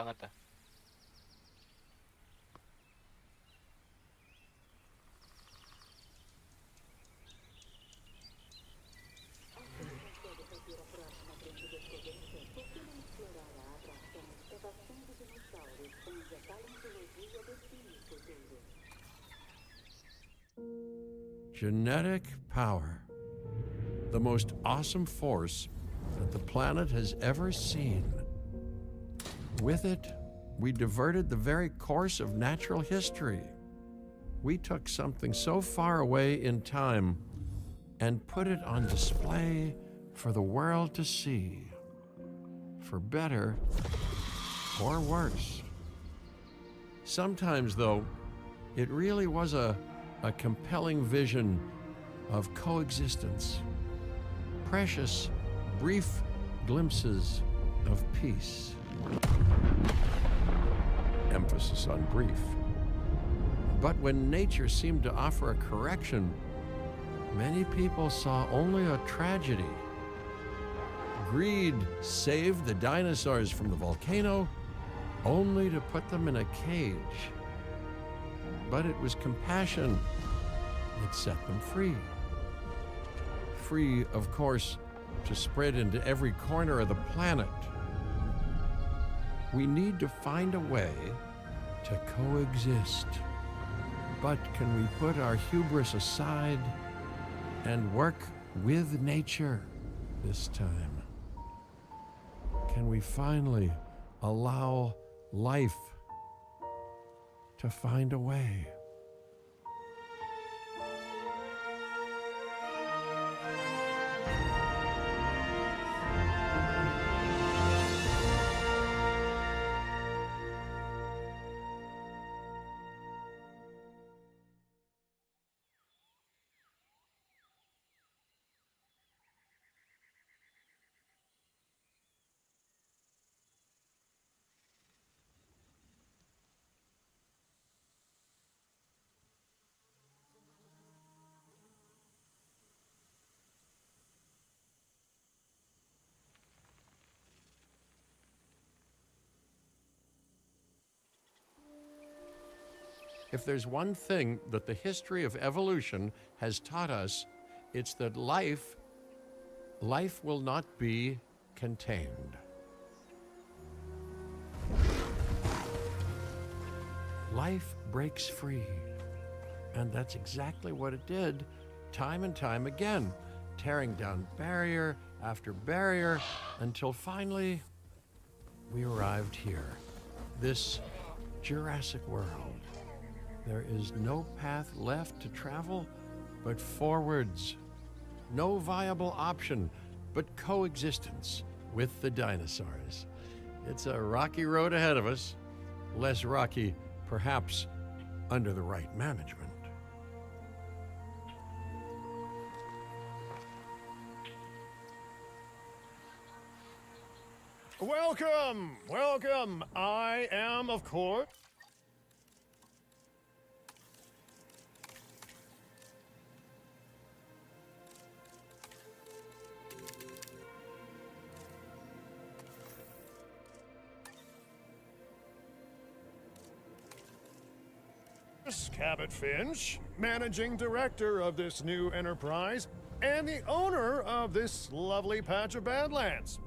banget ah. Genetic power. The most awesome force that the planet has ever seen. With it, we diverted the very course of natural history. We took something so far away in time and put it on display for the world to see, for better or worse. Sometimes, though, it really was a compelling vision of coexistence, precious, brief glimpses of peace. Emphasis on brief. But when nature seemed to offer a correction, many people saw only a tragedy. Greed saved the dinosaurs from the volcano, only to put them in a cage. But it was compassion that set them free. Free, of course, to spread into every corner of the planet. We need to find a way to coexist. But can we put our hubris aside and work with nature this time? Can we finally allow life to find a way? If there's one thing that the history of evolution has taught us, it's that life will not be contained. Life breaks free. And that's exactly what it did, time and time again, tearing down barrier after barrier, until finally we arrived here, this Jurassic world. There is no path left to travel but forwards. No viable option but coexistence with the dinosaurs. It's a rocky road ahead of us, less rocky, perhaps, under the right management. Welcome, welcome. I am, of course, Cabot Finch, managing director of this new enterprise and the owner of this lovely patch of Badlands.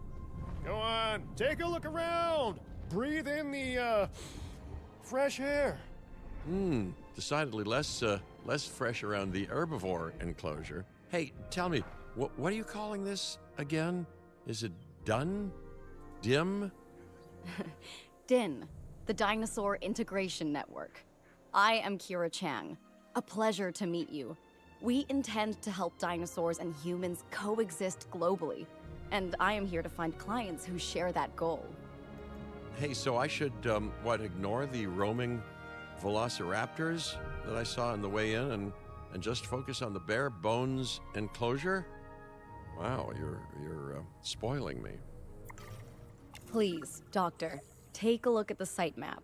Go on, take a look around. Breathe in the fresh air. Decidedly less fresh around the herbivore enclosure. Hey, tell me, what are you calling this again? Is it done? Dim? DIN, the Dinosaur Integration Network. I am Kira Chang. A pleasure to meet you. We intend to help dinosaurs and humans coexist globally, and I am here to find clients who share that goal. Hey, so I should, ignore the roaming velociraptors that I saw on the way in and just focus on the bare bones enclosure? Wow, you're spoiling me. Please, Doctor, take a look at the site map.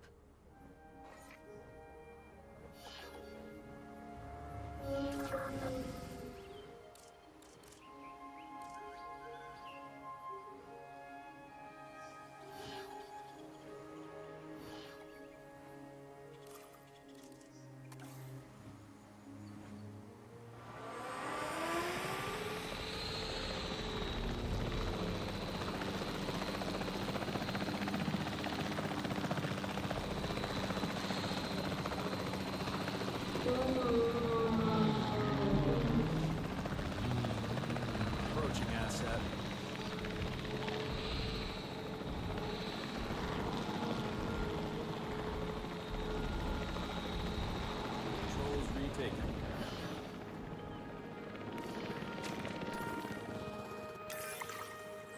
taken.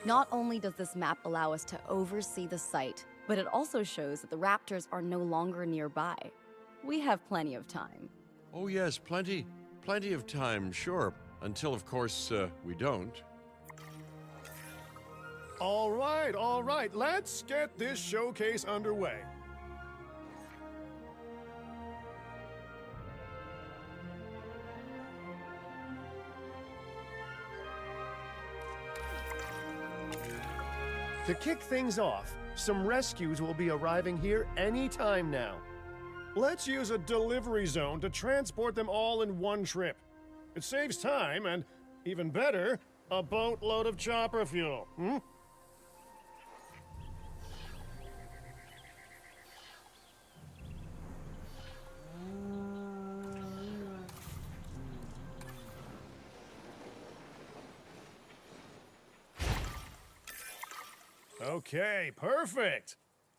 Not only does this map allow us to oversee the site, but it also shows that the raptors are no longer nearby. We have plenty of time. Oh, yes, plenty of time, sure. Until, of course, we don't. All right, let's get this showcase underway. To kick things off, some rescues will be arriving here any time now. Let's use a delivery zone to transport them all in one trip. It saves time and, even better, a boatload of chopper fuel. Okay, perfect.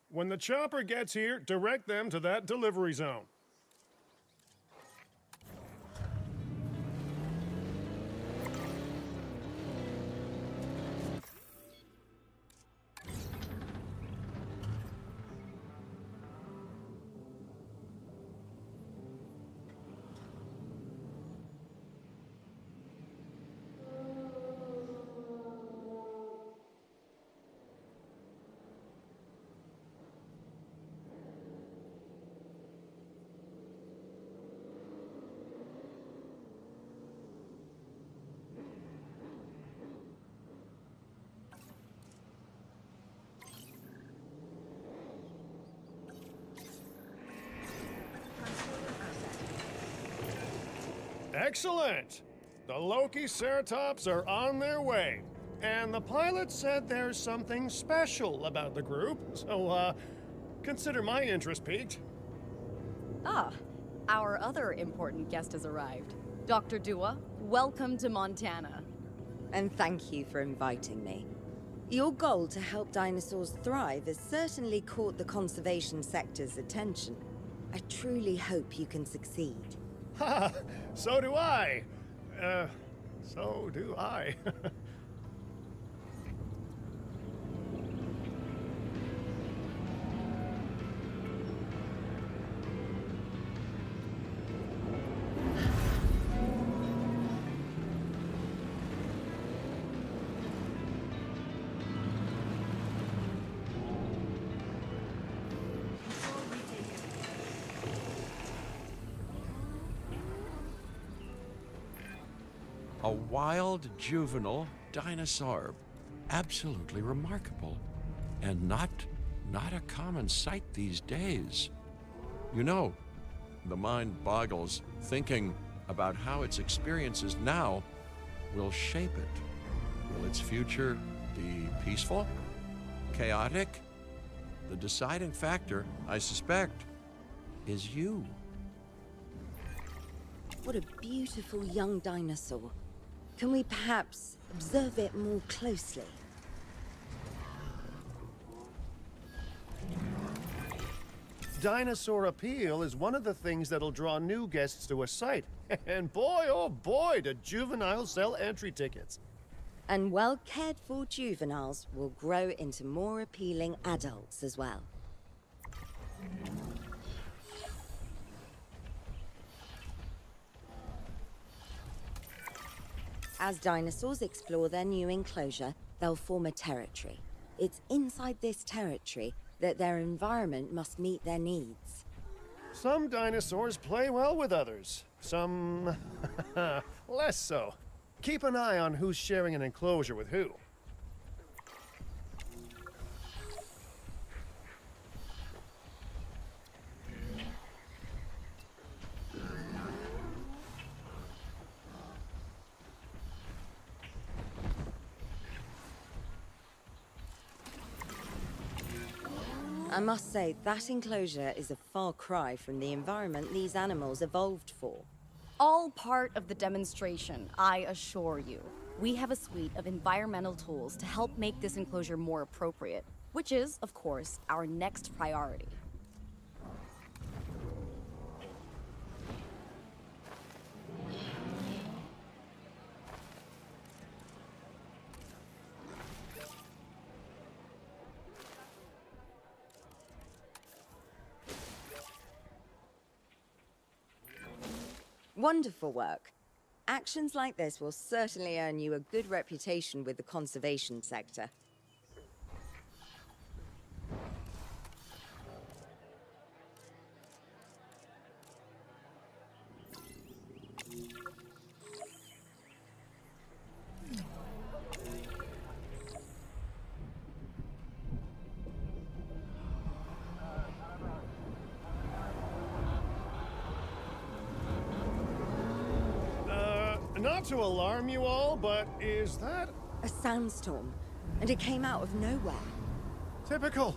When the chopper gets here, direct them to that delivery zone. Excellent! The Loki Ceratops are on their way. And the pilot said there's something special about the group, so, consider my interest piqued. Ah, our other important guest has arrived. Dr. Dua, welcome to Montana. And thank you for inviting me. Your goal to help dinosaurs thrive has certainly caught the conservation sector's attention. I truly hope you can succeed. Ha! So do I. So do I. A wild juvenile dinosaur. Absolutely remarkable. And not a common sight these days. You know, the mind boggles thinking about how its experiences now will shape it. Will its future be peaceful? Chaotic? The deciding factor, I suspect, is you. What a beautiful young dinosaur. Can we perhaps observe it more closely? Dinosaur appeal is one of the things that'll draw new guests to a site. And boy, oh boy, do juveniles sell entry tickets. And well-cared-for juveniles will grow into more appealing adults as well. As dinosaurs explore their new enclosure, they'll form a territory. It's inside this territory that their environment must meet their needs. Some dinosaurs play well with others. Some less so. Keep an eye on who's sharing an enclosure with who. I must say, that enclosure is a far cry from the environment these animals evolved for. All part of the demonstration, I assure you. We have a suite of environmental tools to help make this enclosure more appropriate, which is, of course, our next priority. Wonderful work. Actions like this will certainly earn you a good reputation with the conservation sector. Not to alarm you all, but is that A sandstorm, and it came out of nowhere. typical?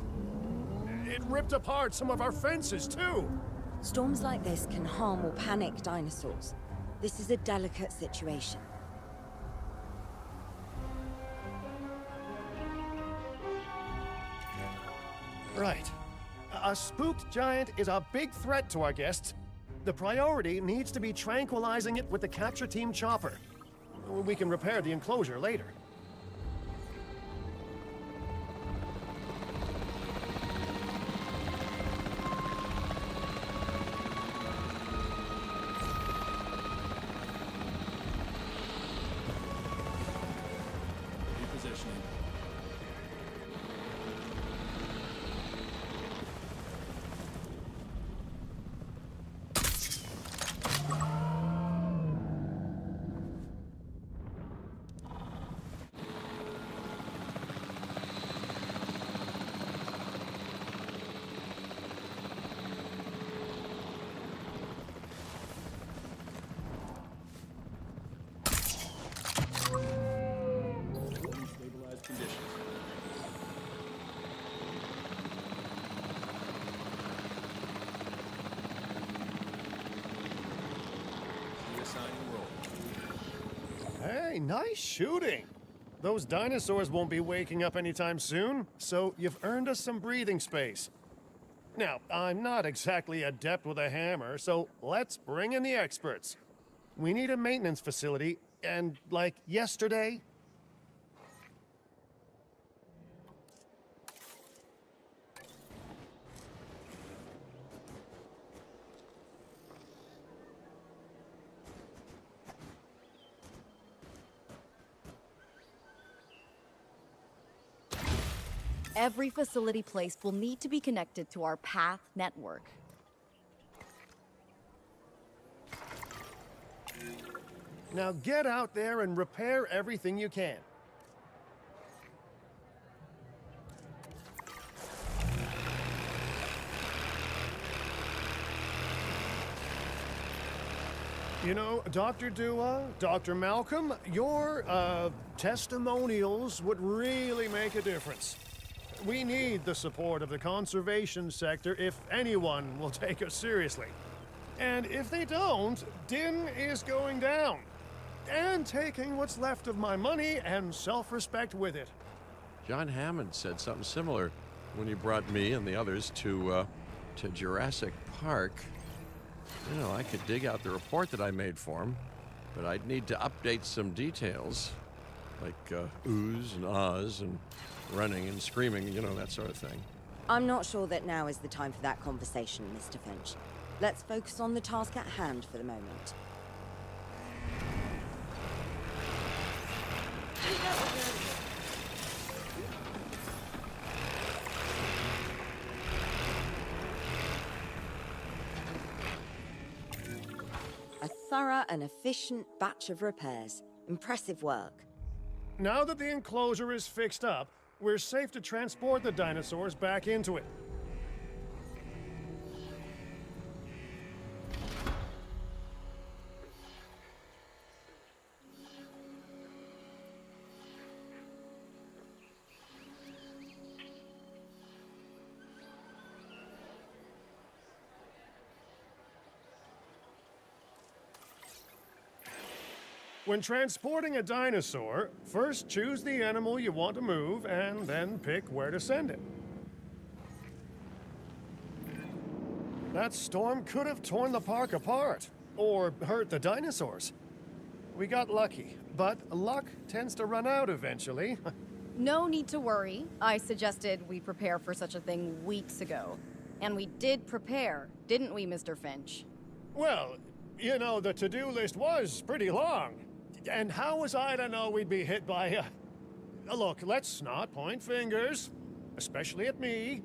It ripped apart some of our fences, too. Storms like this can harm or panic dinosaurs. This is a delicate situation. Right. A spooked giant is a big threat to our guests. The priority needs to be tranquilizing it with the capture team chopper. We can repair the enclosure later. Repositioning. Stabilized conditions. Reassigning role. Hey, nice shooting. Those dinosaurs won't be waking up anytime soon, so you've earned us some breathing space. Now, I'm not exactly adept with a hammer, so let's bring in the experts. We need a maintenance facility, and like yesterday. Every facility placed will need to be connected to our path network. Now get out there and repair everything you can. You know, Dr. Dua, Dr. Malcolm, your testimonials would really make a difference. We need the support of the conservation sector if anyone will take us seriously. And if they don't, Din is going down. And taking what's left of my money and self-respect with it. John Hammond said something similar when he brought me and the others to Jurassic Park. You know, I could dig out the report that I made for him, but I'd need to update some details, like oohs and ahs and running and screaming, you know, that sort of thing. I'm not sure that now is the time for that conversation, Mr. Finch. Let's focus on the task at hand for the moment. A thorough and efficient batch of repairs. Impressive work. Now that the enclosure is fixed up, we're safe to transport the dinosaurs back into it. When transporting a dinosaur, first choose the animal you want to move and then pick where to send it. That storm could have torn the park apart or hurt the dinosaurs. We got lucky, but luck tends to run out eventually. No need to worry. I suggested we prepare for such a thing weeks ago. And we did prepare, didn't we, Mr. Finch? Well, You know, the to-do list was pretty long. And how was I to know we'd be hit by look, let's not point fingers, especially at me.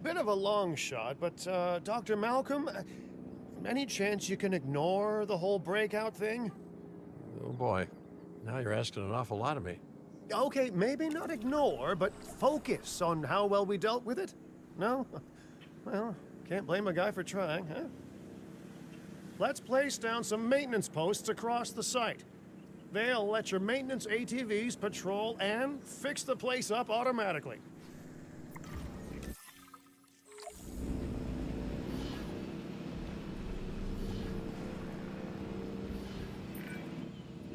Bit of a long shot, but, Dr. Malcolm, any chance you can ignore the whole breakout thing? Oh boy, now you're asking an awful lot of me. Okay, maybe not ignore, but focus on how well we dealt with it? No? Well, can't blame a guy for trying, huh? Let's place down some maintenance posts across the site. They'll let your maintenance ATVs patrol and fix the place up automatically.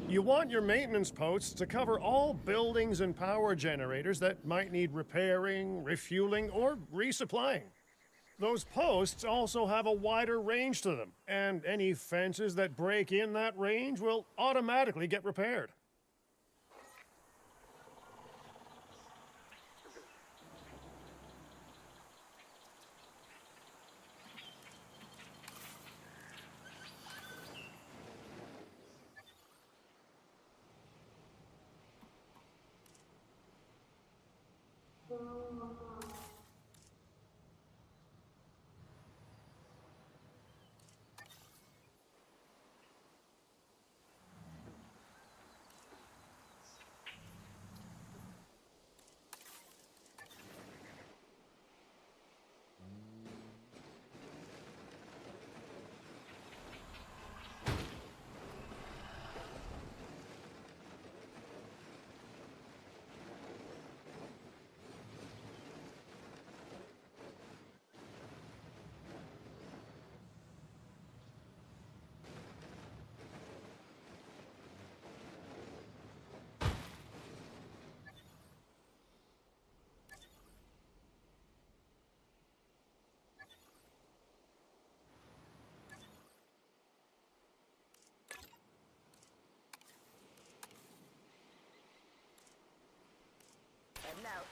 You want your maintenance posts to cover all buildings and power generators that might need repairing, refueling, or resupplying. Those posts also have a wider range to them, and any fences that break in that range will automatically get repaired. Heading out.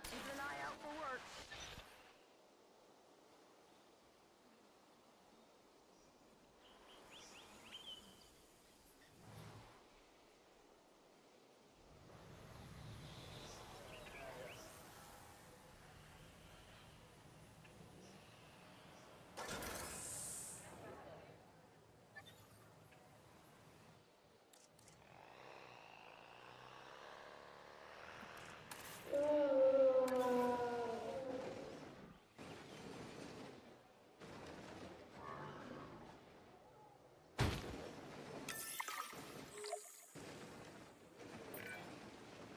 Keeping an eye out for work.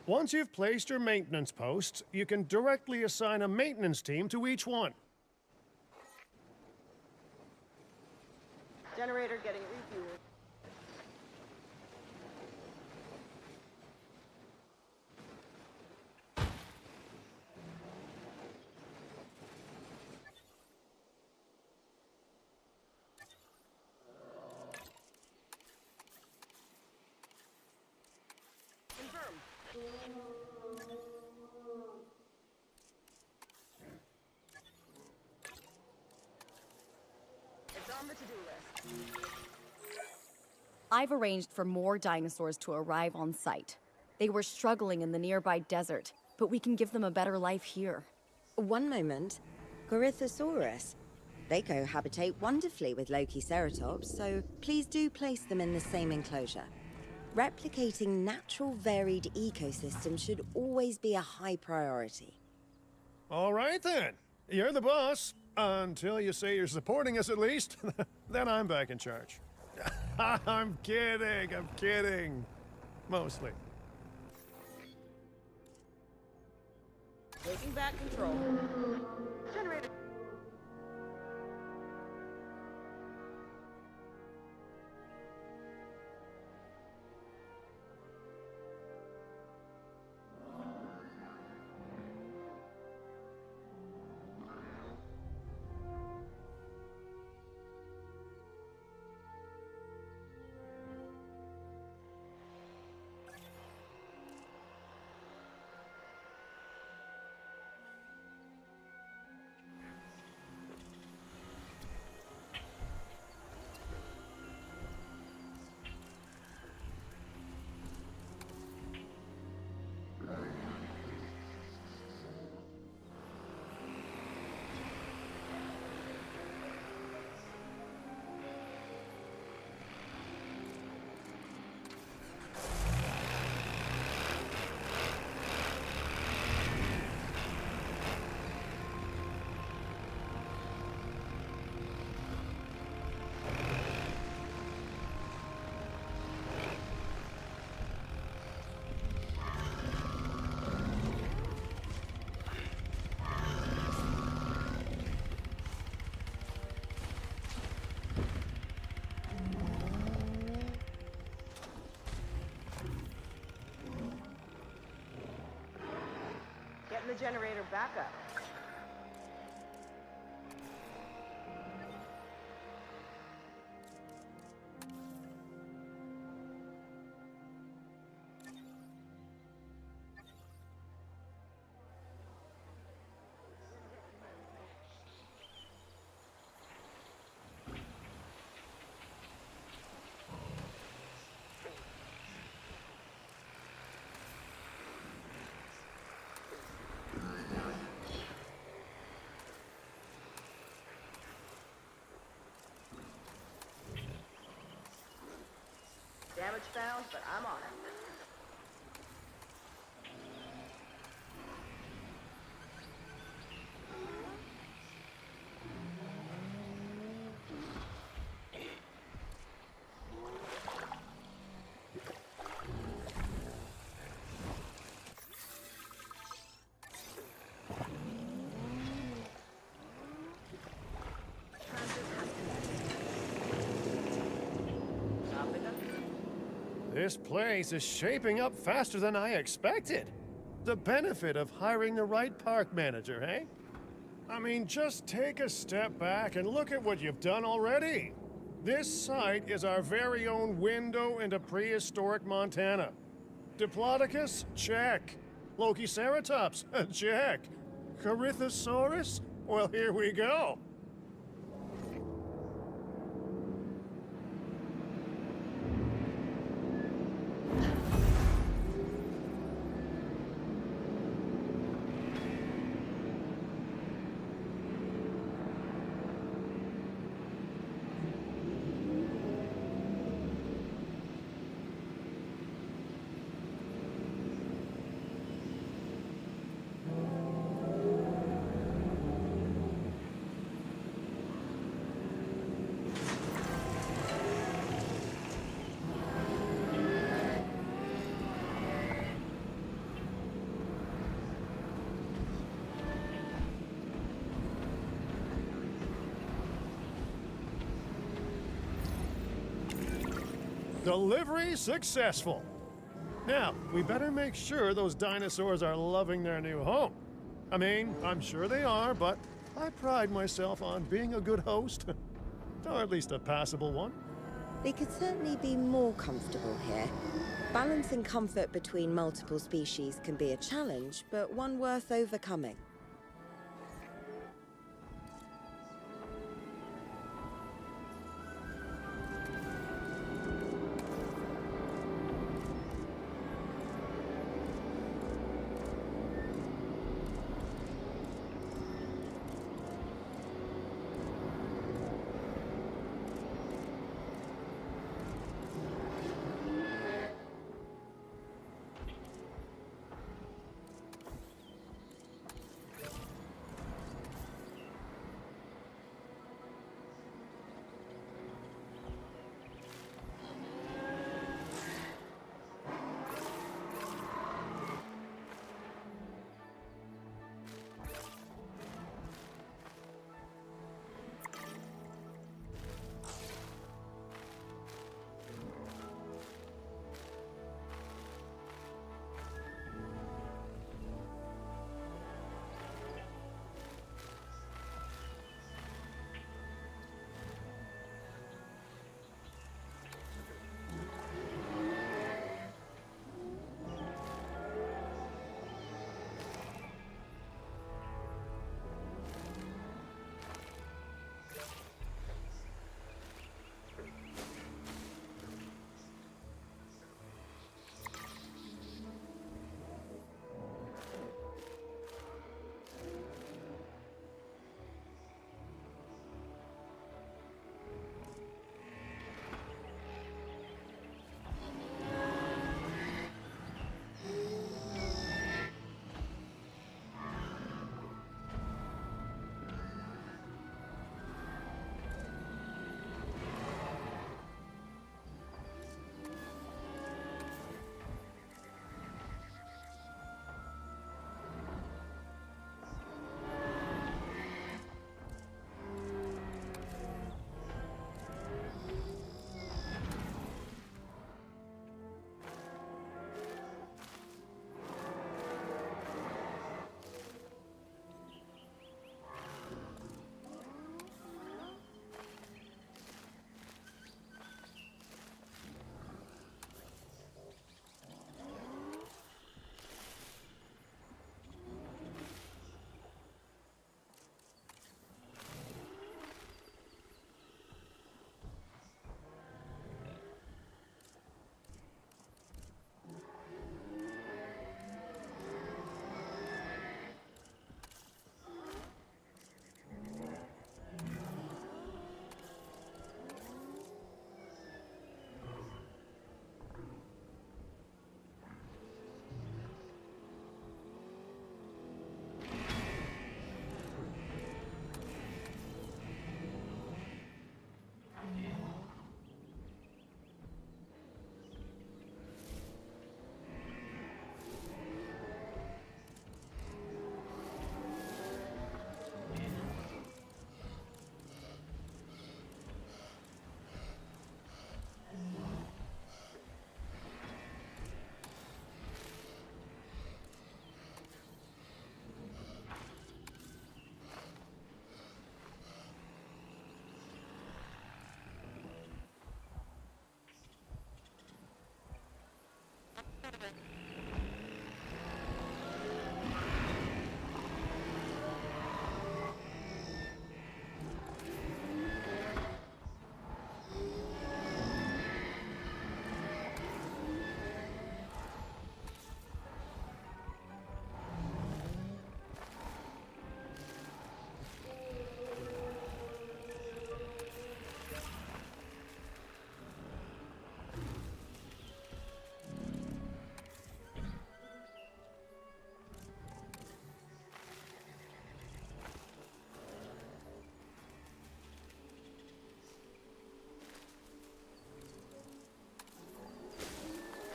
Once you've placed your maintenance posts, you can directly assign a maintenance team to each one. Generator getting refueled. Confirm. It's on the to-do list. I've arranged for more dinosaurs to arrive on site. They were struggling in the nearby desert, but we can give them a better life here. One moment. Gorythosaurus. They cohabitate wonderfully with Lokiceratops, so please do place them in the same enclosure. Replicating natural varied ecosystems should always be a high priority. All right then. You're the boss. Until you say you're supporting us at least. Then I'm back in charge. I'm kidding. Mostly. Taking back control. Generator. Getting the generator back up. Damage found, but I'm on it. This place is shaping up faster than I expected. The benefit of hiring the right park manager, eh? I mean, just take a step back and look at what you've done already. This site is our very own window into prehistoric Montana. Diplodocus? Check. Lokiceratops? Check. Corythosaurus? Well, here we go. Delivery successful. Now, we better make sure those dinosaurs are loving their new home. I mean, I'm sure they are, but I pride myself on being a good host. Or at least a passable one. They could certainly be more comfortable here. Balancing comfort between multiple species can be a challenge, but one worth overcoming.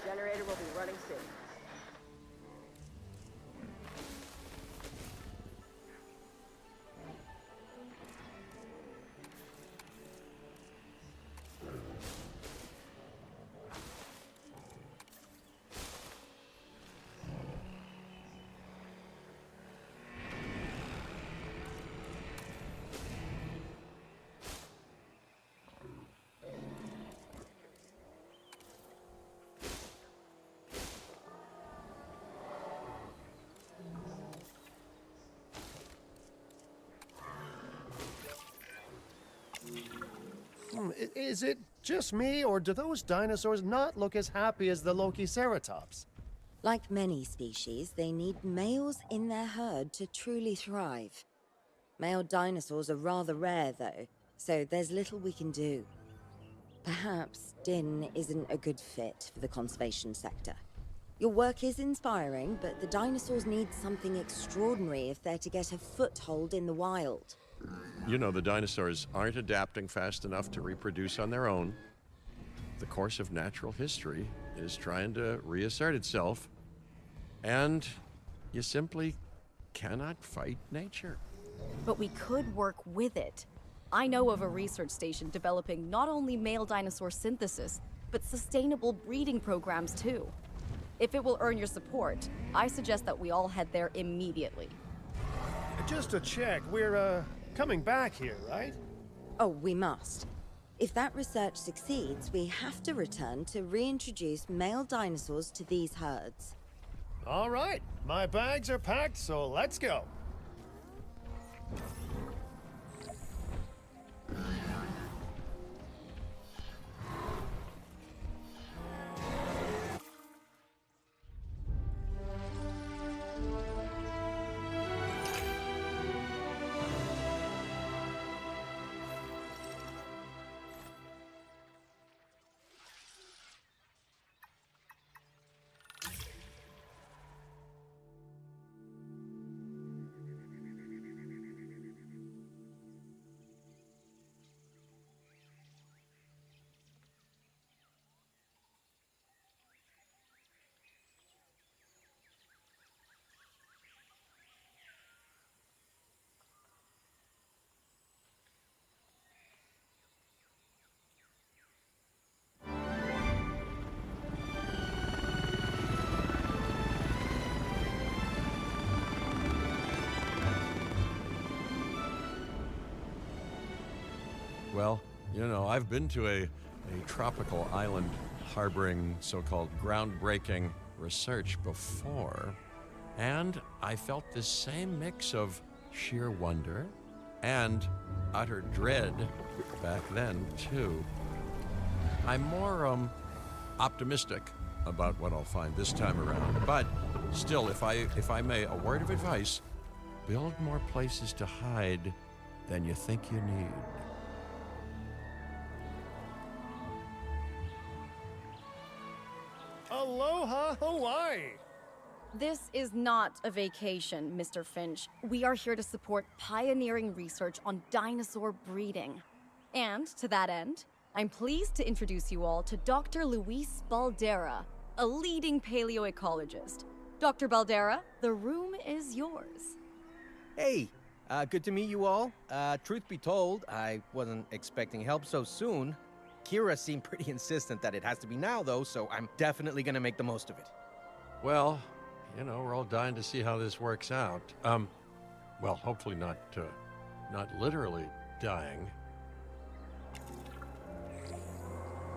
Generator will be running soon. Is it just me, or do those dinosaurs not look as happy as the Lokiceratops? Like many species, they need males in their herd to truly thrive. Male dinosaurs are rather rare, though, so there's little we can do. Perhaps Din isn't a good fit for the conservation sector. Your work is inspiring, but the dinosaurs need something extraordinary if they're to get a foothold in the wild. You know, the dinosaurs aren't adapting fast enough to reproduce on their own. The course of natural history is trying to reassert itself, and you simply cannot fight nature. But we could work with it. I know of a research station developing not only male dinosaur synthesis, but sustainable breeding programs too. If it will earn your support, I suggest that we all head there immediately. Just to check, we're, coming back here, right? Oh, we must. If that research succeeds, we have to return to reintroduce male dinosaurs to these herds. All right, my bags are packed, so let's go. Well, you know, I've been to a tropical island harboring so-called groundbreaking research before, and I felt this same mix of sheer wonder and utter dread back then, too. I'm more, optimistic about what I'll find this time around, but still, if I may, a word of advice, build more places to hide than you think you need. Aloha, Hawaii! This is not a vacation, Mr. Finch. We are here to support pioneering research on dinosaur breeding. And to that end, I'm pleased to introduce you all to Dr. Luis Baldera, a leading paleoecologist. Dr. Baldera, the room is yours. Hey, good to meet you all. Truth be told, I wasn't expecting help so soon. Kira seemed pretty insistent that it has to be now, though, so I'm definitely gonna make the most of it. Well, you know, we're all dying to see how this works out. Well, hopefully not literally dying.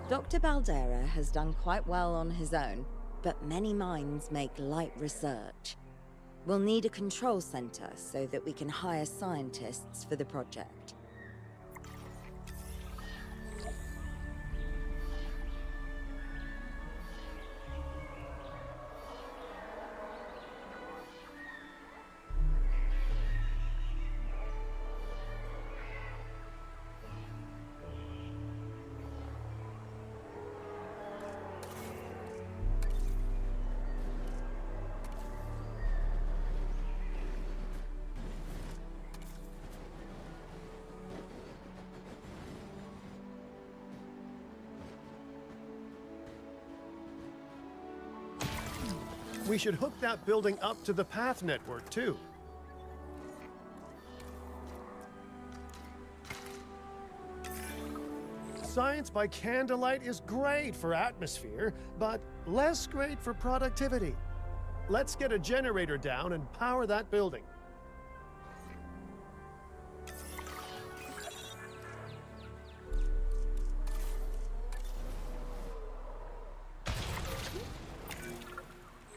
Dr. Baldera has done quite well on his own, but many minds make light research. We'll need a control center so that we can hire scientists for the project. We should hook that building up to the path network, too. Science by candlelight is great for atmosphere, but less great for productivity. Let's get a generator down and power that building.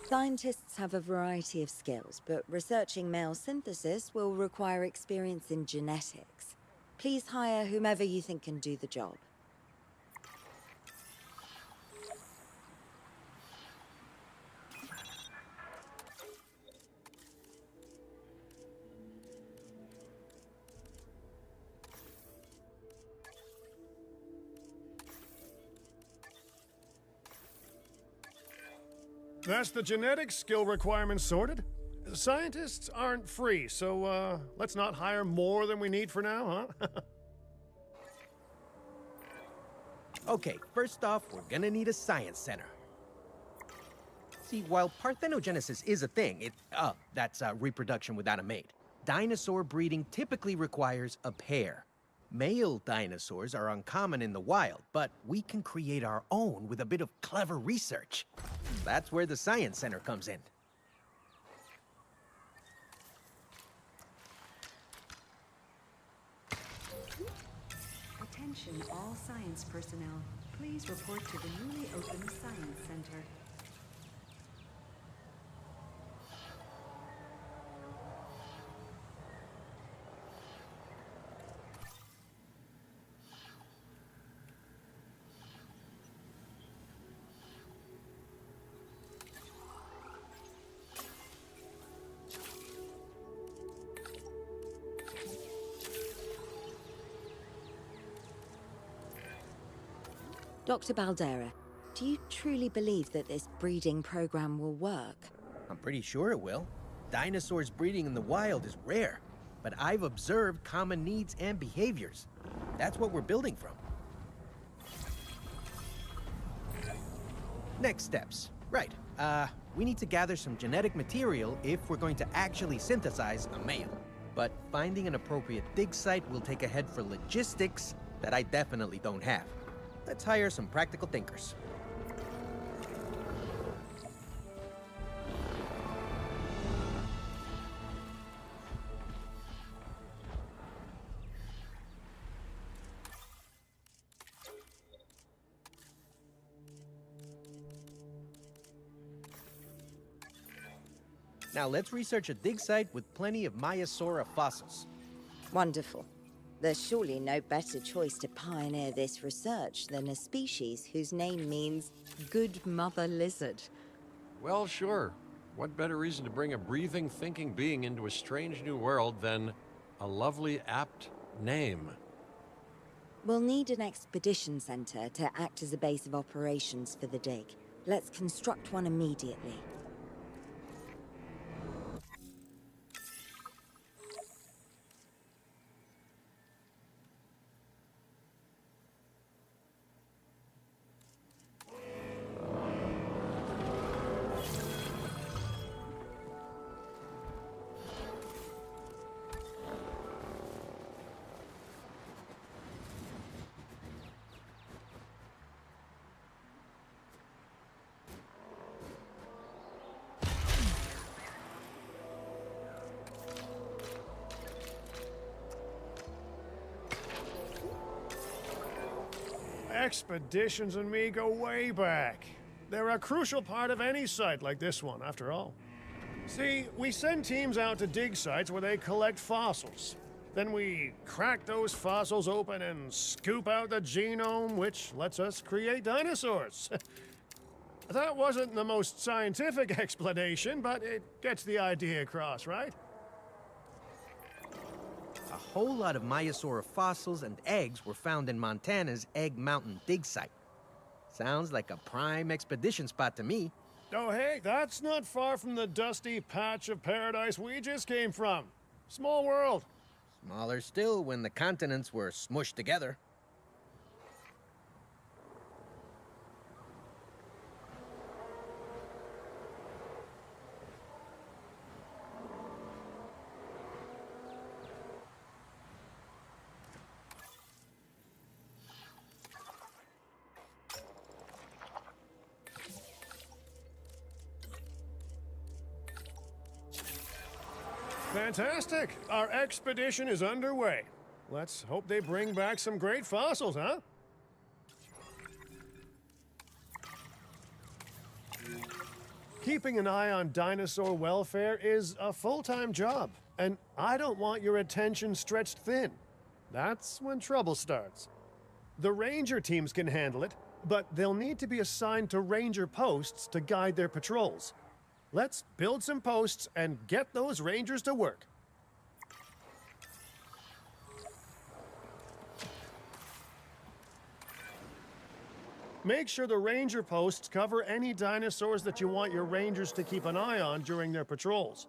Scientists have a variety of skills, but researching male synthesis will require experience in genetics. Please hire whomever you think can do the job. That's the genetic skill requirements sorted. Scientists aren't free, so let's not hire more than we need for now, huh? Okay, first off, we're gonna need a science center. See, while parthenogenesis is a thing, that's reproduction without a mate. Dinosaur breeding typically requires a pair. Male dinosaurs are uncommon in the wild, but we can create our own with a bit of clever research. That's where the Science Center comes in. Attention all science personnel. Please report to the newly opened Science Center. Dr. Baldera, do you truly believe that this breeding program will work? I'm pretty sure it will. Dinosaurs breeding in the wild is rare, but I've observed common needs and behaviors. That's what we're building from. Next steps. Right. We need to gather some genetic material if we're going to actually synthesize a male. But finding an appropriate dig site will take a head for logistics that I definitely don't have. Let's hire some practical thinkers. Now let's research a dig site with plenty of Maiasaura fossils. Wonderful. There's surely no better choice to pioneer this research than a species whose name means good mother lizard. Well, sure. What better reason to bring a breathing, thinking being into a strange new world than a lovely, apt name? We'll need an expedition center to act as a base of operations for the dig. Let's construct one immediately. Expeditions and me go way back. They're a crucial part of any site like this one, after all. See, we send teams out to dig sites where they collect fossils. Then we crack those fossils open and scoop out the genome, which lets us create dinosaurs. That wasn't the most scientific explanation, but it gets the idea across, right? A whole lot of Maiasaura fossils and eggs were found in Montana's Egg Mountain dig site. Sounds like a prime expedition spot to me. Oh, hey, that's not far from the dusty patch of paradise we just came from. Small world. Smaller still when the continents were smushed together. Fantastic! Our expedition is underway. Let's hope they bring back some great fossils, huh? Keeping an eye on dinosaur welfare is a full-time job, and I don't want your attention stretched thin. That's when trouble starts. The ranger teams can handle it, but they'll need to be assigned to ranger posts to guide their patrols. Let's build some posts and get those rangers to work. Make sure the ranger posts cover any dinosaurs that you want your rangers to keep an eye on during their patrols.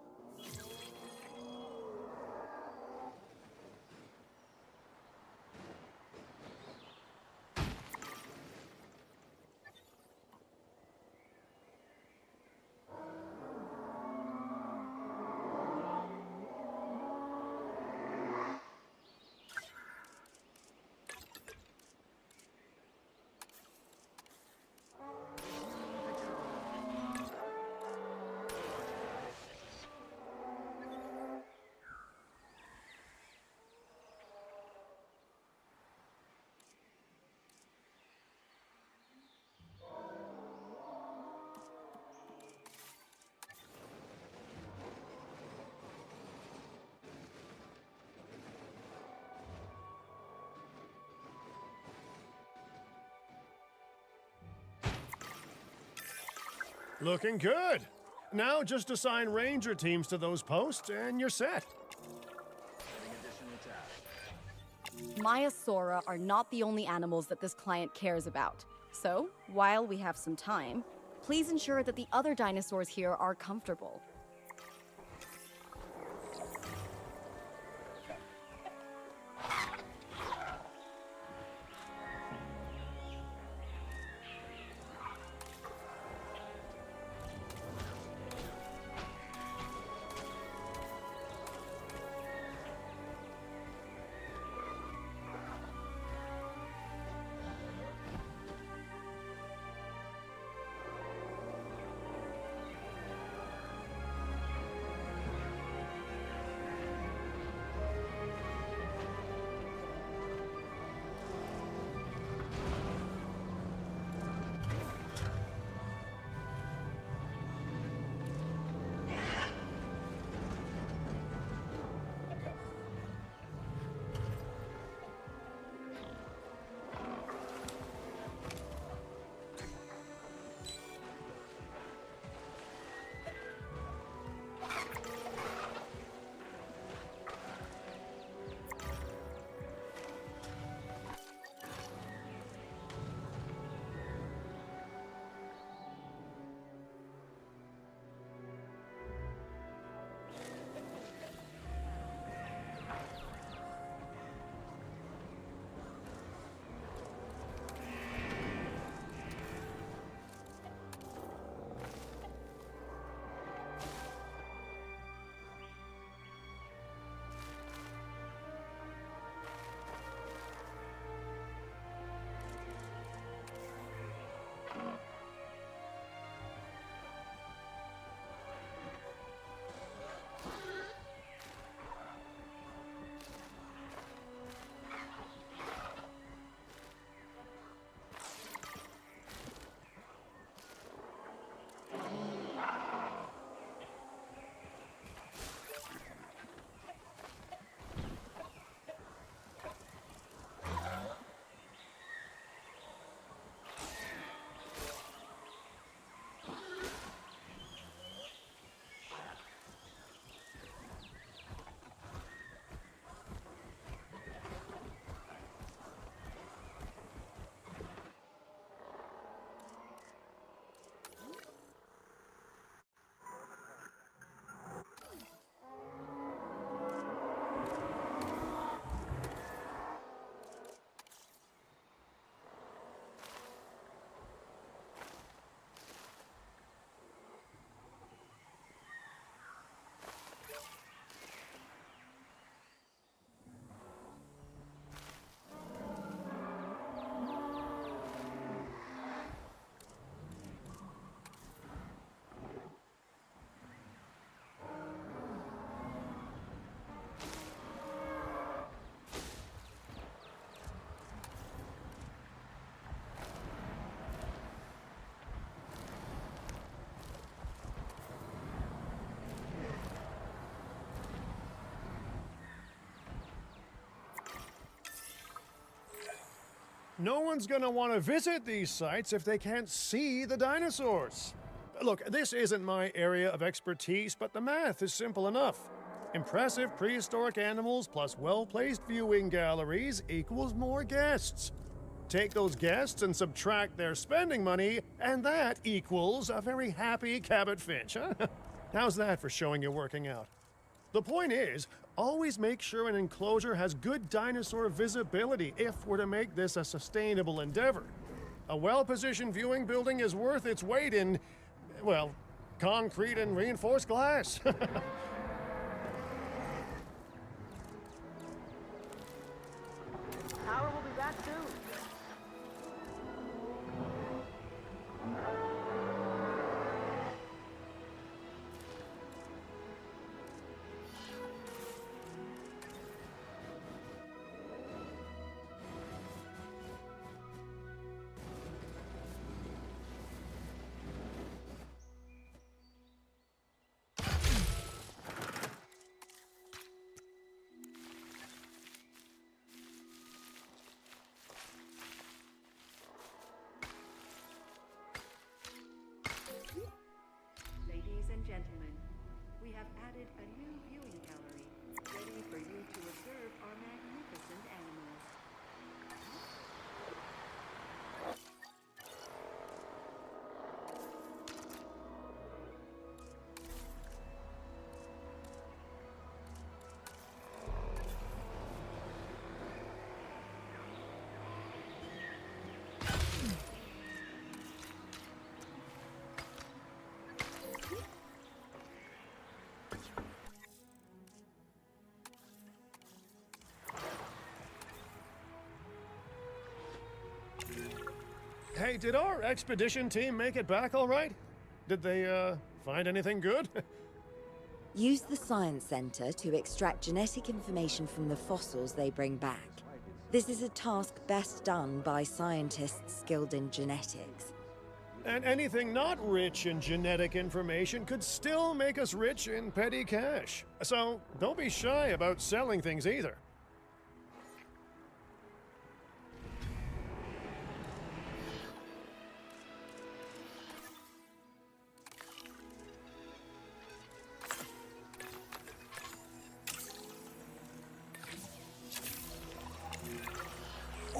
Looking good. Now just assign ranger teams to those posts and you're set. Maiasaura are not the only animals that this client cares about. So, while we have some time, please ensure that the other dinosaurs here are comfortable. No one's gonna want to visit these sites if they can't see the dinosaurs. Look, this isn't my area of expertise, but the math is simple enough. Impressive prehistoric animals plus well-placed viewing galleries equals more guests. Take those guests and subtract their spending money, and that equals a very happy Cabot Finch, huh? How's that for showing you're working out? The point is, always make sure an enclosure has good dinosaur visibility if we're to make this a sustainable endeavor. A well-positioned viewing building is worth its weight in, well, concrete and reinforced glass. Power will be back soon. Ladies and gentlemen, we have added a new viewing gallery, ready for you to observe our magnificent animals. Hey, did our expedition team make it back all right? Did they, find anything good? Use the Science Center to extract genetic information from the fossils they bring back. This is a task best done by scientists skilled in genetics. And anything not rich in genetic information could still make us rich in petty cash. So don't be shy about selling things either.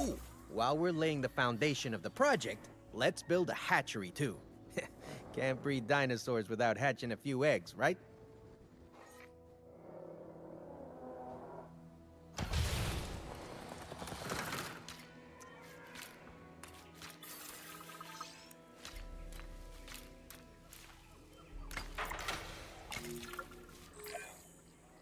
Oh, while we're laying the foundation of the project, let's build a hatchery too. Can't breed dinosaurs without hatching a few eggs, right?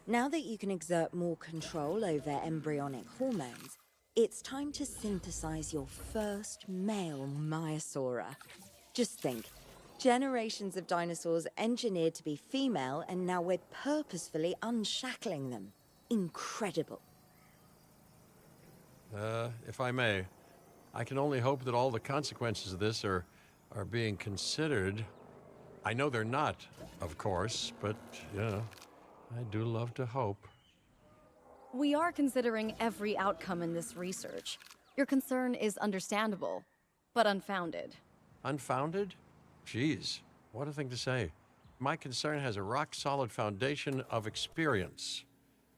Now that you can exert more control over embryonic hormones, it's time to synthesize your first male Maiasaura. Just think, generations of dinosaurs engineered to be female, and now we're purposefully unshackling them. Incredible. If I may, I can only hope that all the consequences of this are being considered. I know they're not, of course, but, you know, I do love to hope. We are considering every outcome in this research. Your concern is understandable, but unfounded. Unfounded? Geez, what a thing to say. My concern has a rock-solid foundation of experience.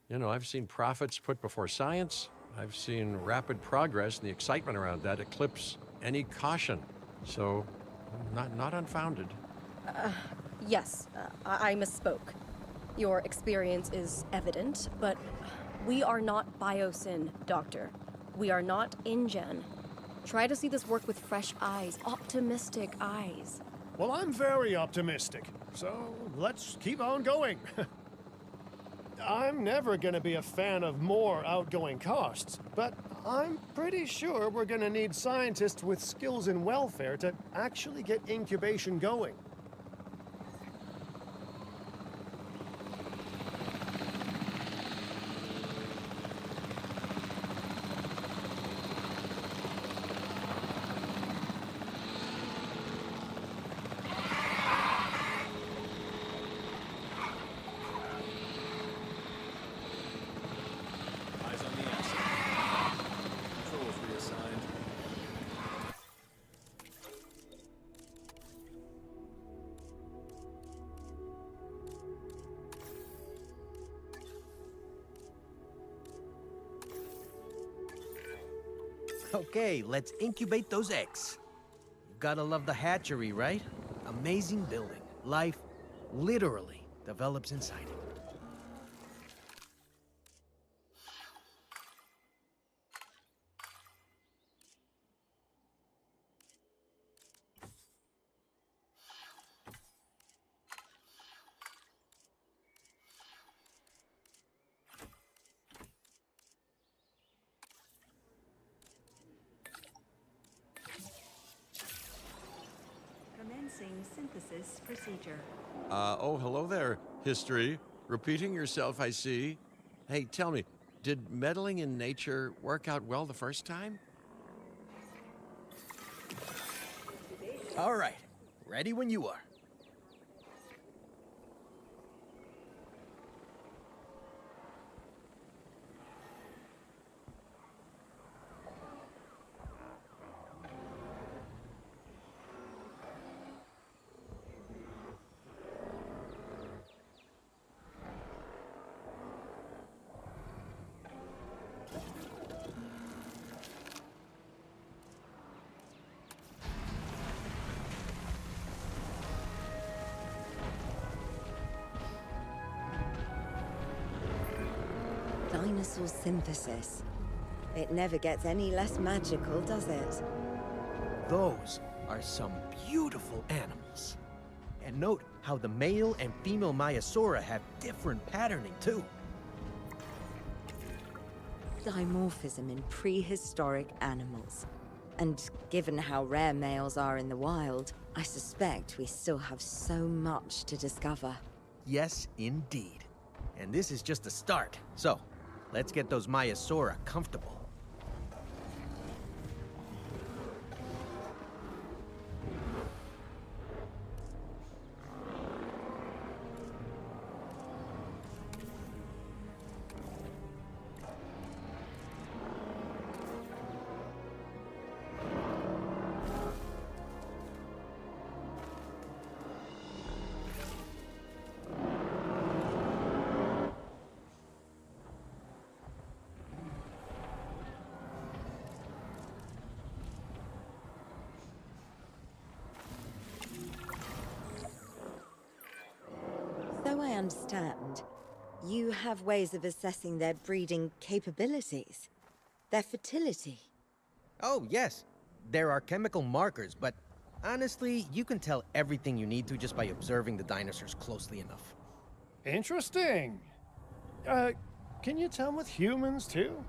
You know, I've seen profits put before science. I've seen rapid progress, and the excitement around that eclipse any caution. So, not unfounded. Yes, I misspoke. Your experience is evident, but we are not Biosyn, Doctor. We are not InGen. Try to see this work with fresh eyes, optimistic eyes. Well, I'm very optimistic, so let's keep on going. I'm never gonna be a fan of more outgoing costs, but I'm pretty sure we're gonna need scientists with skills in welfare to actually get incubation going. Eyes on the asset. Controls reassigned. Okay, let's incubate those eggs. You gotta love the hatchery, right? Amazing building. Life literally develops inside it. Commencing synthesis procedure. Oh, hello there, history. Repeating yourself, I see. Hey, tell me, did meddling in nature work out well the first time? All right, ready when you are. Dinosaur synthesis. It never gets any less magical, does it? Those are some beautiful animals. And note how the male and female Maiasaura have different patterning, too. Dimorphism in prehistoric animals. And given how rare males are in the wild, I suspect we still have so much to discover. Yes, indeed. And this is just the start. So, let's get those Maiasaura comfortable. So I understand, you have ways of assessing their breeding capabilities, their fertility. Oh, yes. There are chemical markers, but honestly, you can tell everything you need to just by observing the dinosaurs closely enough. Interesting. Can you tell with humans too?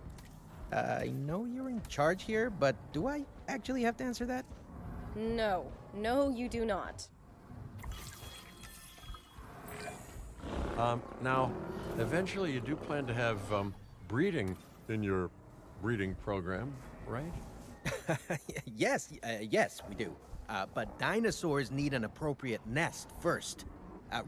I know you're in charge here, but do I actually have to answer that? No. No, you do not. Now, eventually you do plan to have breeding in your breeding program, right? Yes, yes, we do. But dinosaurs need an appropriate nest first.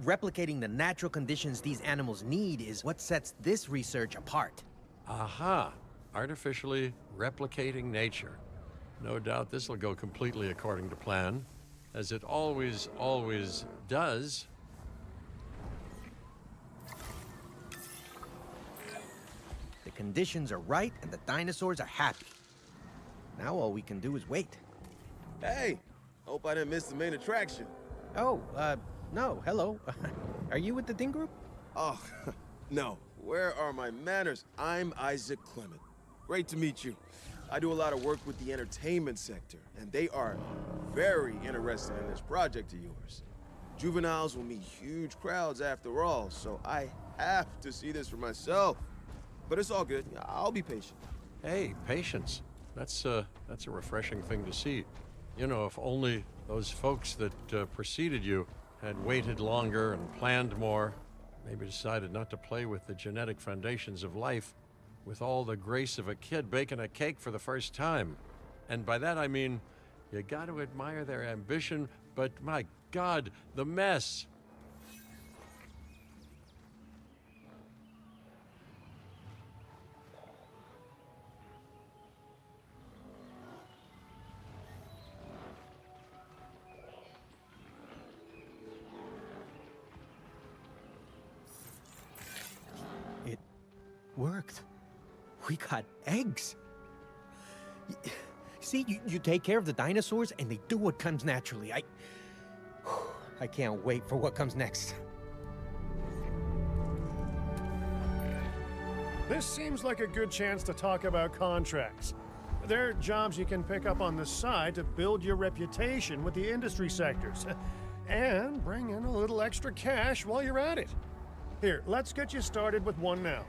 Replicating the natural conditions these animals need is what sets this research apart. Aha! Artificially replicating nature. No doubt this will go completely according to plan, as it always does. The conditions are right and the dinosaurs are happy. Now all we can do is wait. Hey, hope I didn't miss the main attraction. Oh, no, hello. Are you with the Ding Group? Oh, no. Where are my manners? I'm Isaac Clement. Great to meet you. I do a lot of work with the entertainment sector, and they are very interested in this project of yours. Juveniles will meet huge crowds after all, so I have to see this for myself. But it's all good. I'll be patient. Hey, patience. That's a refreshing thing to see. You know, if only those folks that preceded you had waited longer and planned more, maybe decided not to play with the genetic foundations of life with all the grace of a kid baking a cake for the first time. And by that I mean, you got to admire their ambition, but my God, the mess. It worked. We got eggs. See, you take care of the dinosaurs, and they do what comes naturally. I can't wait for what comes next. This seems like a good chance to talk about contracts. They're jobs you can pick up on the side to build your reputation with the industry sectors. And bring in a little extra cash while you're at it. Here, let's get you started with one now.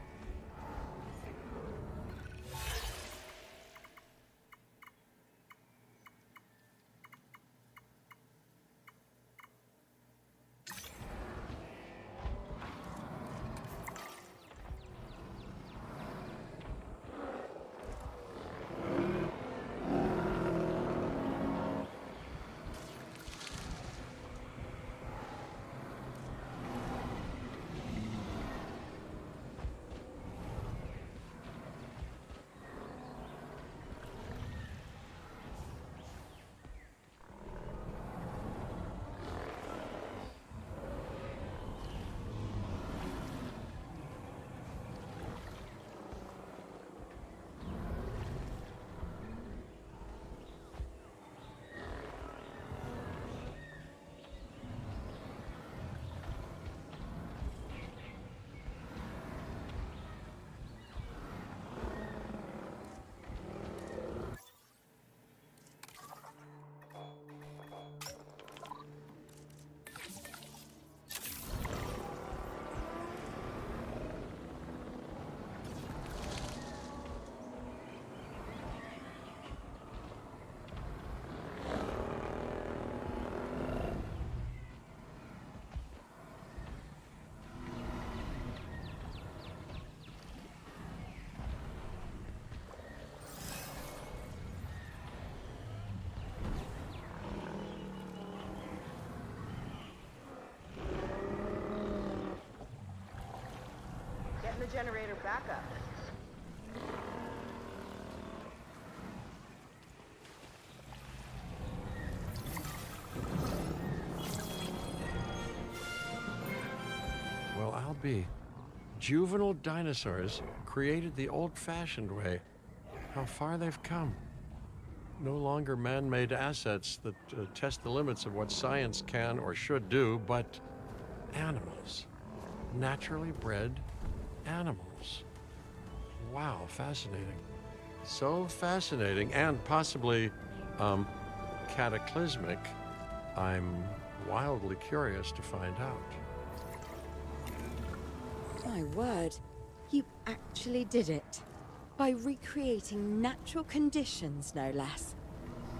Getting the generator back up. Well, I'll be. Juvenile dinosaurs created the old-fashioned way. How far they've come. No longer man-made assets that test the limits of what science can or should do, but animals. Naturally bred animals. Wow, fascinating. So fascinating and possibly cataclysmic. I'm wildly curious to find out. My word, you actually did it. By recreating natural conditions, no less.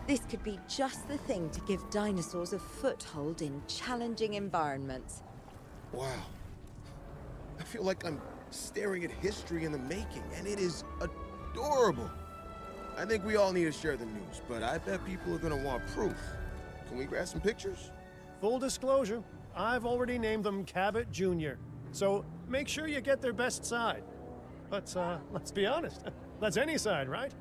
This could be just the thing to give dinosaurs a foothold in challenging environments. Wow. I feel like I'm staring at history in the making, and it is adorable. I think we all need to share the news, but I bet people are gonna want proof. Can we grab some pictures? Full disclosure, I've already named them Cabot Jr., so make sure you get their best side. But let's be honest, that's any side, right?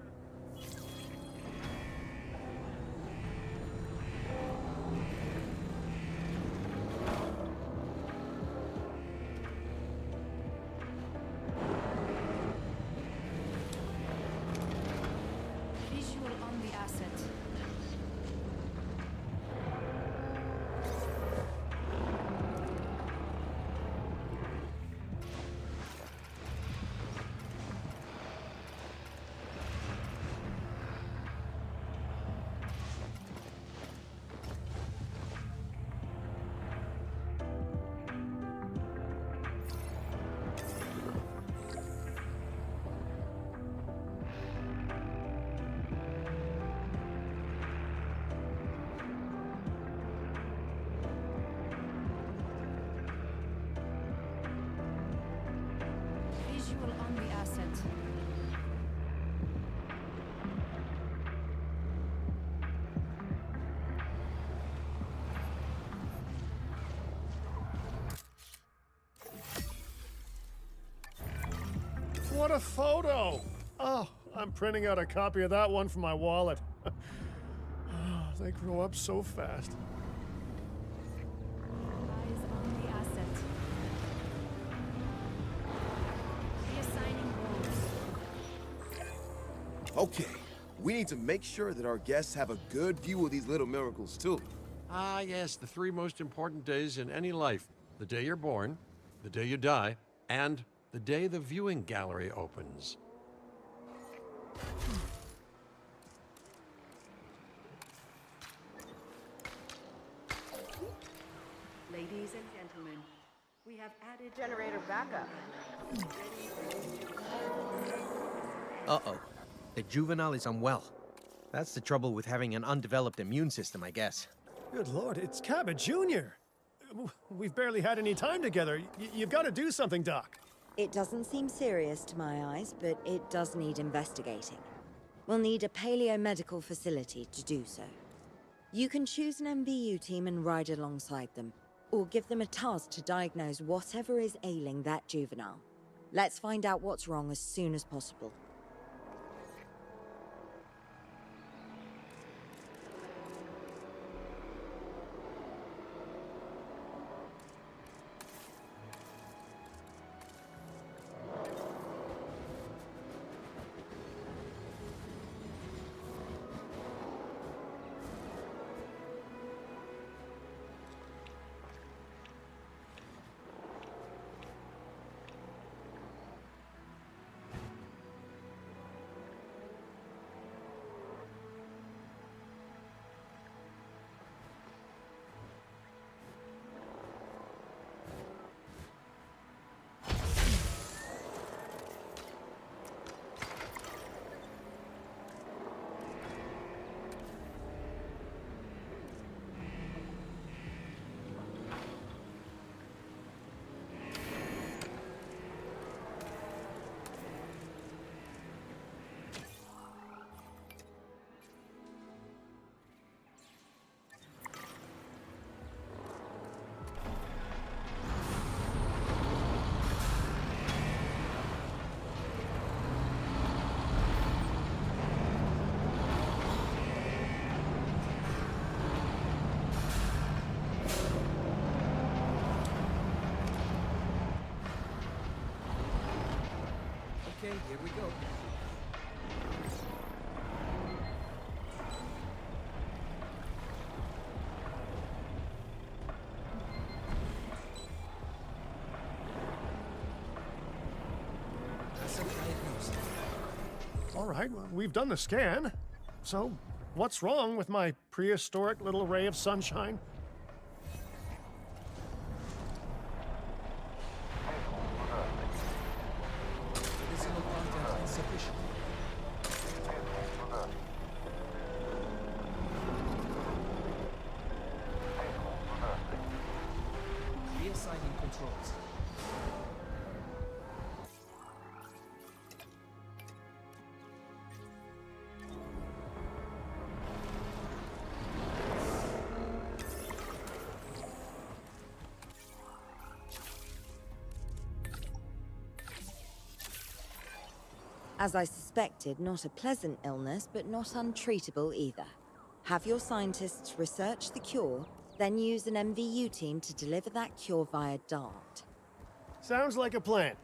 Visual on the asset. Visual on the asset. What a photo! Oh, I'm printing out a copy of that one for my wallet. Oh, they grow up so fast. Eyes on the asset. Reassigning roles. Okay, We need to make sure that our guests have a good view of these little miracles, too. Ah, yes, the three most important days in any life: the day you're born, the day you die, and the day the viewing gallery opens. Ladies and gentlemen, we have added Generator backup. Uh-oh. The juvenile is unwell. That's the trouble with having an undeveloped immune system, I guess. Good lord, it's Cabot Jr. We've barely had any time together. You've got to do something, Doc. It doesn't seem serious to my eyes, but it does need investigating. We'll need a paleo-medical facility to do so. You can choose an MVU team and ride alongside them, or give them a task to diagnose whatever is ailing that juvenile. Let's find out what's wrong as soon as possible. Okay, here we go. All right, well, we've done the scan. So, what's wrong with my prehistoric little ray of sunshine? Medicinal content insufficient. Reassigning controls. As I suspected, not a pleasant illness, but not untreatable either. Have your scientists research the cure, then use an MVU team to deliver that cure via DART. Sounds like a plan.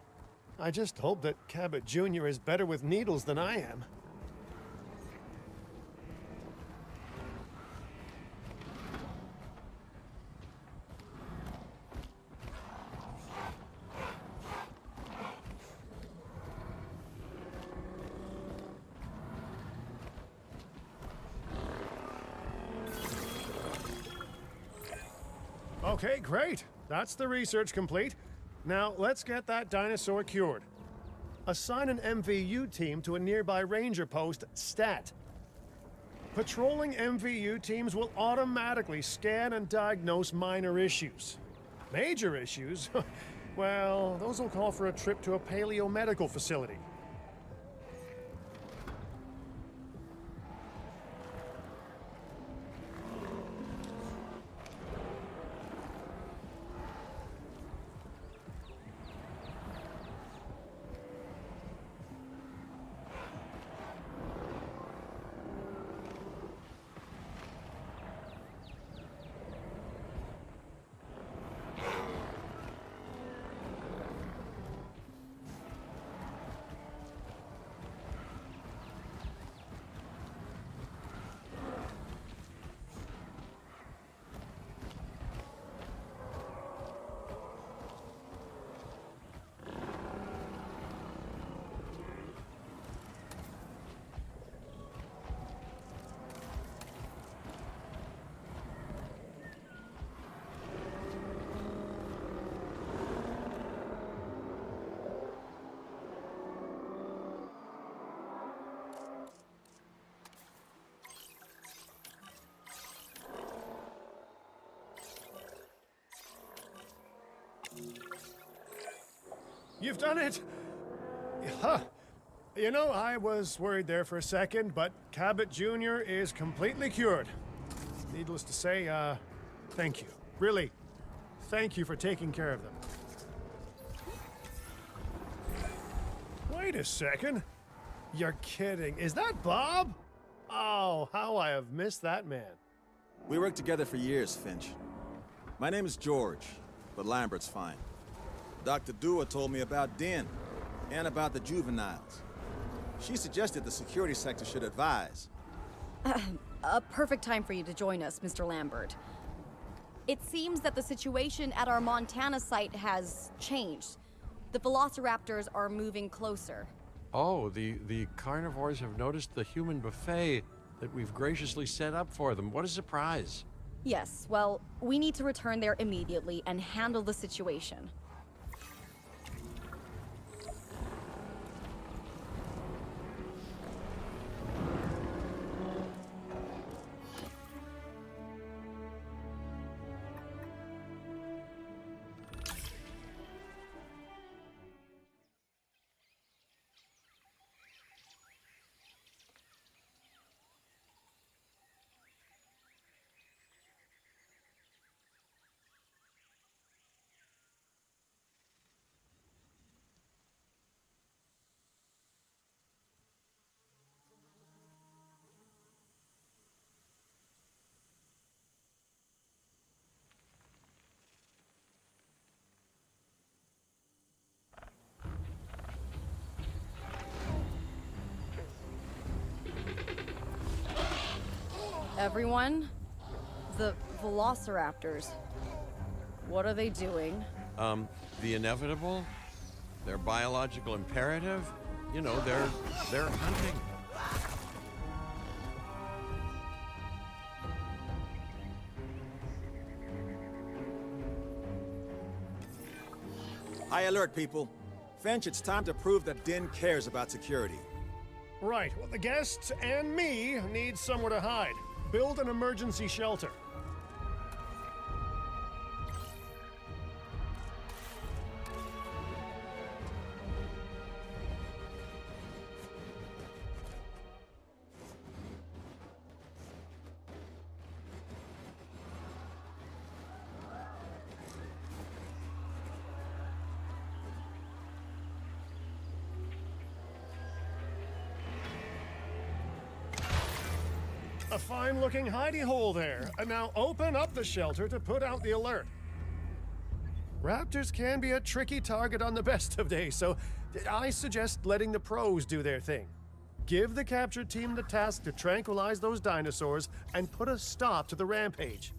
I just hope that Cabot Jr. is better with needles than I am. Okay, great. That's the research complete. Now, let's get that dinosaur cured. Assign an MVU team to a nearby ranger post, STAT. Patrolling MVU teams will automatically scan and diagnose minor issues. Major issues? Well, those will call for a trip to a paleo-medical facility. You've done it! Huh. You know, I was worried there for a second, but Cabot Jr. is completely cured. Needless to say, thank you. Really, thank you for taking care of them. Wait a second. You're kidding. Is that Bob? Oh, how I have missed that man. We worked together for years, Finch. My name is George, but Lambert's fine. Dr. Dua told me about Den, and about the juveniles. She suggested the security sector should advise. A perfect time for you to join us, Mr. Lambert. It seems that the situation at our Montana site has changed. The velociraptors are moving closer. Oh, the carnivores have noticed the human buffet that we've graciously set up for them. What a surprise. Yes, well, we need to return there immediately and handle the situation. Everyone, the velociraptors, what are they doing? The inevitable, their biological imperative, you know, they're hunting. High alert, people. Finch, it's time to prove that Den cares about security. Right, well, the guests and me need somewhere to hide. Build an emergency shelter. A fine-looking hidey hole there. And now open up the shelter to put out the alert. Raptors can be a tricky target on the best of days, so I suggest letting the pros do their thing. Give the capture team the task to tranquilize those dinosaurs and put a stop to the rampage.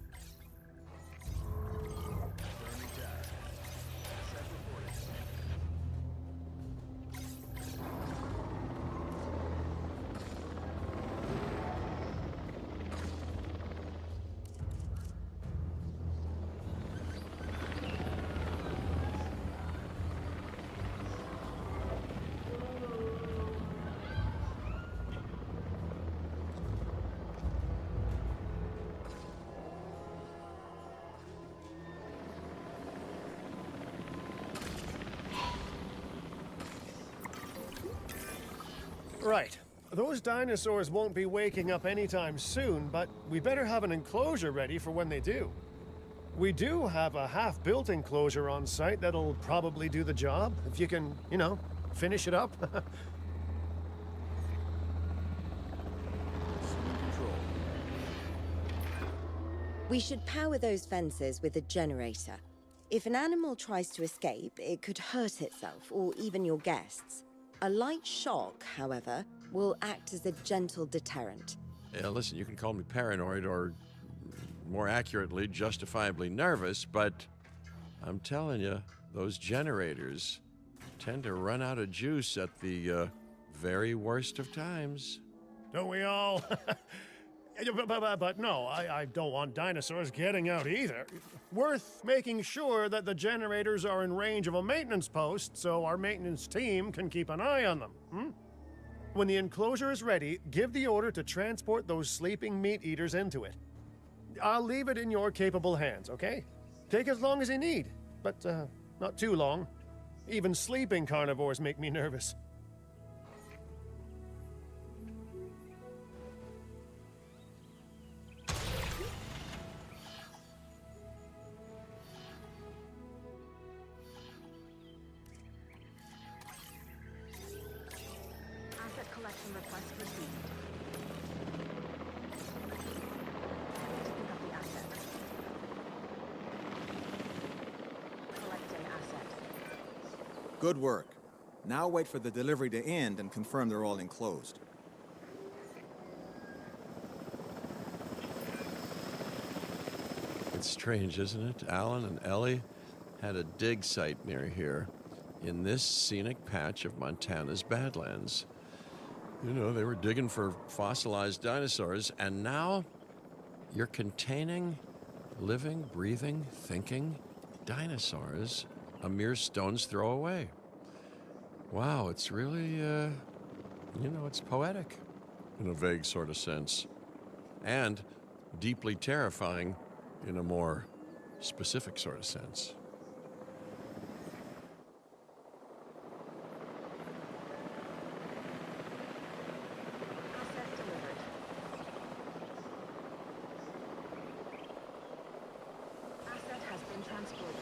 Right. Those dinosaurs won't be waking up anytime soon, but we better have an enclosure ready for when they do. We do have a half-built enclosure on site that'll probably do the job, if you can, you know, finish it up. We should power those fences with a generator. If an animal tries to escape, it could hurt itself or even your guests. A light shock, however, will act as a gentle deterrent. Yeah, listen, you can call me paranoid or, more accurately, justifiably nervous, but I'm telling you, those generators tend to run out of juice at the very worst of times. Don't we all? But no, I don't want dinosaurs getting out either. Worth making sure that the generators are in range of a maintenance post so our maintenance team can keep an eye on them. When the enclosure is ready, give the order to transport those sleeping meat eaters into it. I'll leave it in your capable hands, okay? Take as long as you need, but not too long. Even sleeping carnivores make me nervous. Asset collection request received. Heading to pick up the asset. Collecting asset. Good work. Now wait for the delivery to end and confirm they're all enclosed. It's strange, isn't it? Alan and Ellie had a dig site near here in this scenic patch of Montana's Badlands. You know, they were digging for fossilized dinosaurs, and now you're containing living, breathing, thinking dinosaurs a mere stone's throw away. Wow, it's really, you know, it's poetic in a vague sort of sense, and deeply terrifying in a more specific sort of sense. Asset delivered. Asset has been transported.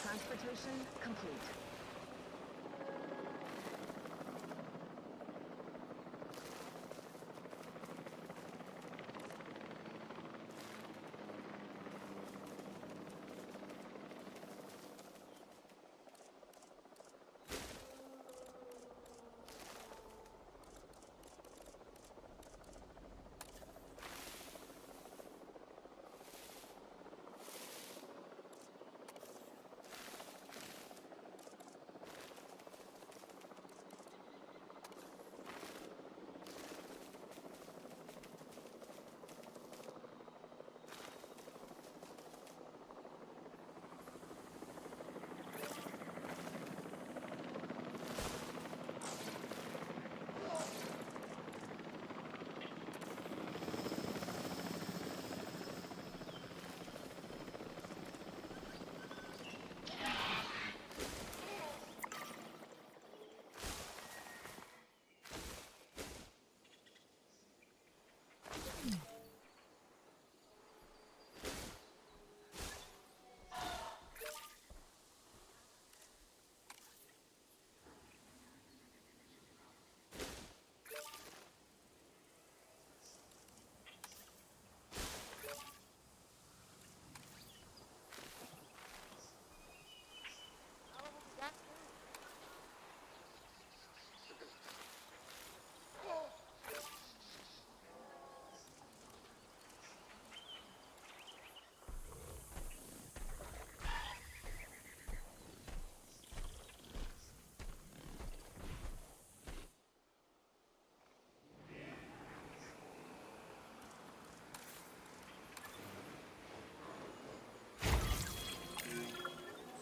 Transportation complete.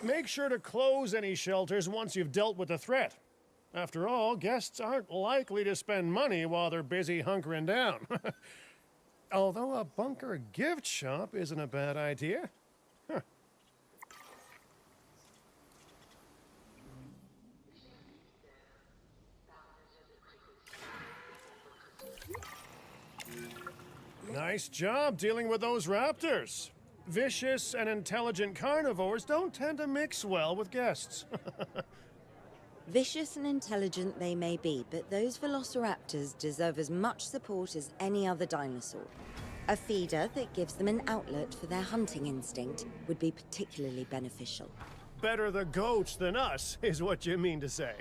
Make sure to close any shelters once you've dealt with the threat. After all, guests aren't likely to spend money while they're busy hunkering down. Although a bunker gift shop isn't a bad idea. Huh. Nice job dealing with those raptors. Vicious and intelligent carnivores don't tend to mix well with guests. Vicious and intelligent they may be, but those velociraptors deserve as much support as any other dinosaur. A feeder that gives them an outlet for their hunting instinct would be particularly beneficial. Better the goats than us, is what you mean to say.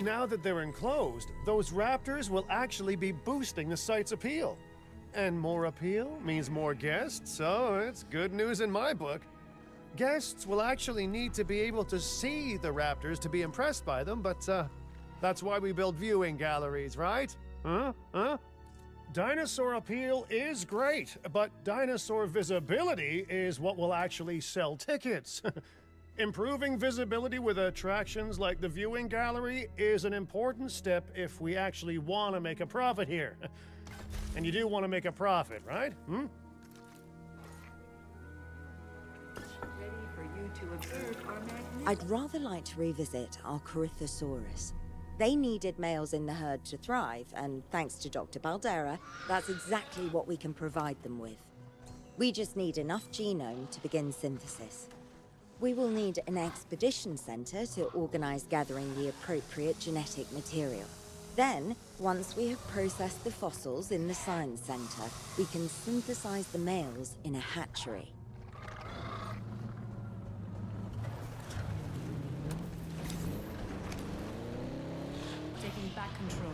Now that they're enclosed, those raptors will actually be boosting the site's appeal. And more appeal means more guests, so it's good news in my book. Guests will actually need to be able to see the raptors to be impressed by them, but that's why we build viewing galleries, right? Huh? Dinosaur appeal is great, but dinosaur visibility is what will actually sell tickets. Improving visibility with attractions like the viewing gallery is an important step if we actually want to make a profit here. And you do want to make a profit, right? Ready for you to observe our magnificent... I'd rather like to revisit our Corythosaurus. They needed males in the herd to thrive, and thanks to Dr. Baldera, that's exactly what we can provide them with. We just need enough genome to begin synthesis. We will need an expedition center to organize gathering the appropriate genetic material. Then, once we have processed the fossils in the science center, we can synthesize the males in a hatchery. Taking back control.